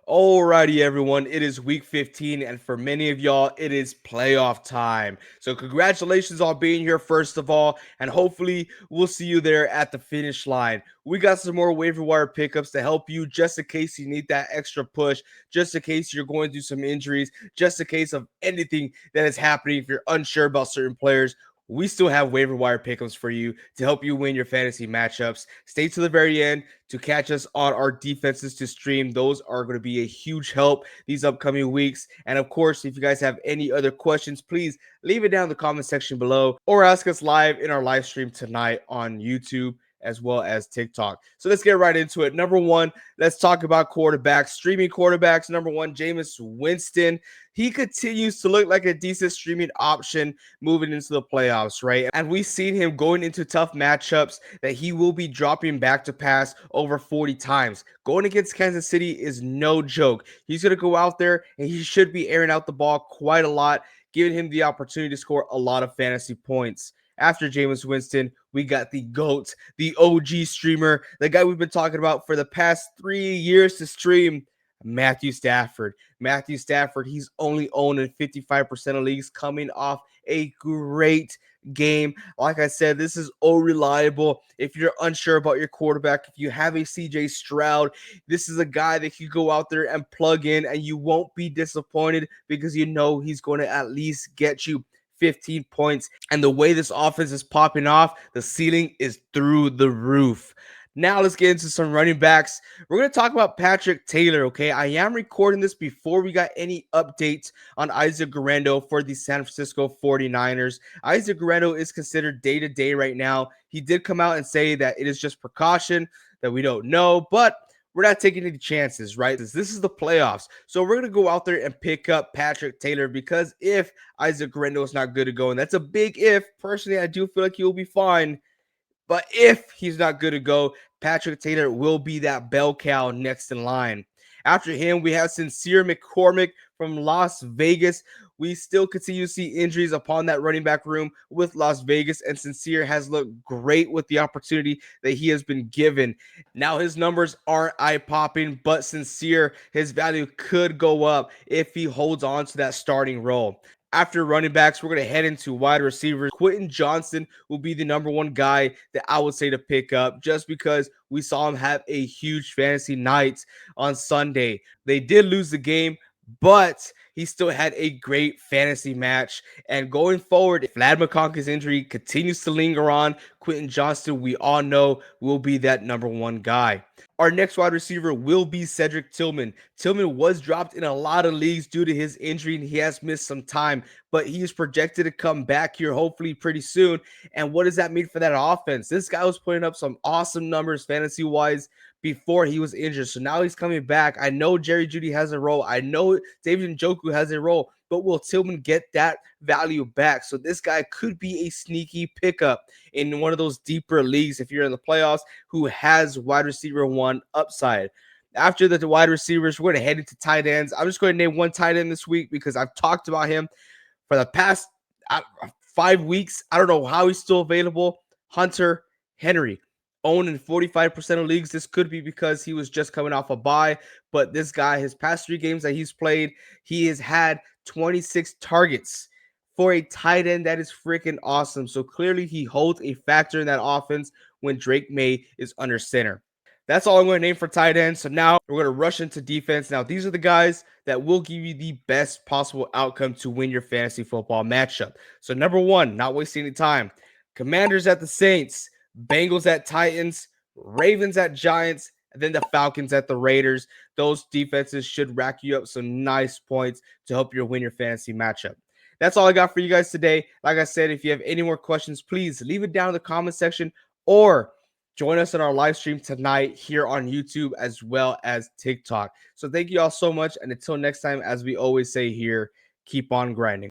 Alrighty, everyone. It is week 15, and for many of y'all, it is playoff time. So, congratulations on being here, first of all, and hopefully, we'll see you there at the finish line. We got some more waiver wire pickups to help you just in case you need that extra push, just in case you're going through some injuries, just in case of anything that is happening. If you're unsure about certain players, we still have waiver wire pickups for you to help you win your fantasy matchups. Stay to the very end to catch us on our defenses to stream. Those are going to be a huge help these upcoming weeks. And of course, if you guys have any other questions, please leave it down in the comment section below or ask us live in our live stream tonight on YouTube as well as TikTok. So let's get right into it. Number one, let's talk about quarterbacks. Streaming quarterbacks. Number one, Jameis Winston. He continues to look like a decent streaming option moving into the playoffs, right? And we've seen him going into tough matchups that he will be dropping back to pass over 40 times. Going against Kansas City is no joke. He's going to go out there and he should be airing out the ball quite a lot, giving him the opportunity to score a lot of fantasy points. After Jameis Winston, we got the GOAT, the OG streamer, the guy we've been talking about for the past 3 years to stream, Matthew Stafford. Matthew Stafford, he's only owned in 55% of leagues, coming off a great game. Like I said, this is all reliable. If you're unsure about your quarterback, if you have a CJ Stroud, this is a guy that you go out there and plug in and you won't be disappointed because you know he's going to at least get you 15 points. And the way this offense is popping off, the ceiling is through the roof. Now let's get into some running backs. We're going to talk about Patrick Taylor, okay? I am recording this before we got any updates on Isaac Guerrero for the San Francisco 49ers. Isaac Guerrero is considered day-to-day right now. He did come out and say that it is just precaution, that we don't know, but we're not taking any chances, right? This is the playoffs. So we're going to go out there and pick up Patrick Taylor because if Isaac Guerrero is not good to go, and that's a big if, personally, I do feel like he'll be fine. But if he's not good to go, Patrick Taylor will be that bell cow next in line. After him, we have Sincere McCormick from Las Vegas. We still continue to see injuries upon that running back room with Las Vegas, and Sincere has looked great with the opportunity that he has been given. Now, his numbers aren't eye-popping, but Sincere, his value could go up if he holds on to that starting role. After running backs, we're going to head into wide receivers. Quentin Johnston will be the number one guy that I would say to pick up just because we saw him have a huge fantasy night on Sunday. They did lose the game, but he still had a great fantasy match. And going forward, if Vlad McConkey's injury continues to linger on, Quentin Johnston, we all know, will be that number one guy. Our next wide receiver will be Cedric Tillman. Tillman was dropped in a lot of leagues due to his injury, and he has missed some time, but he is projected to come back here hopefully pretty soon. And what does that mean for that offense? This guy was putting up some awesome numbers fantasy-wise before he was injured. So now he's coming back. I know Jerry Jeudy has a role. I know David Njoku has a role, but will Tillman get that value back? So this guy could be a sneaky pickup in one of those deeper leagues if you're in the playoffs who has wide receiver one upside. After the wide receivers, we're going to head into tight ends. I'm just going to name one tight end this week because I've talked about him for the past 5 weeks. I don't know how he's still available. Hunter Henry, owned in 45% of leagues. This could be because he was just coming off a bye, but this guy, his past 3 games that he's played, he has had 26 targets. For a tight end, that is freaking awesome. So clearly he holds a factor in that offense when Drake May is under center. That's all I'm going to name for tight end. So now we're going to rush into defense. Now, these are the guys that will give you the best possible outcome to win your fantasy football matchup. So number one, not wasting any time. Commanders at the Saints, Bengals at Titans, Ravens at Giants, and then the Falcons at the Raiders. Those defenses should rack you up some nice points to help you win your fantasy matchup. That's all I got for you guys today. Like I said, if you have any more questions, please leave it down in the comment section or join us in our live stream tonight here on YouTube as well as TikTok. So thank you all so much. And until next time, as we always say here, keep on grinding.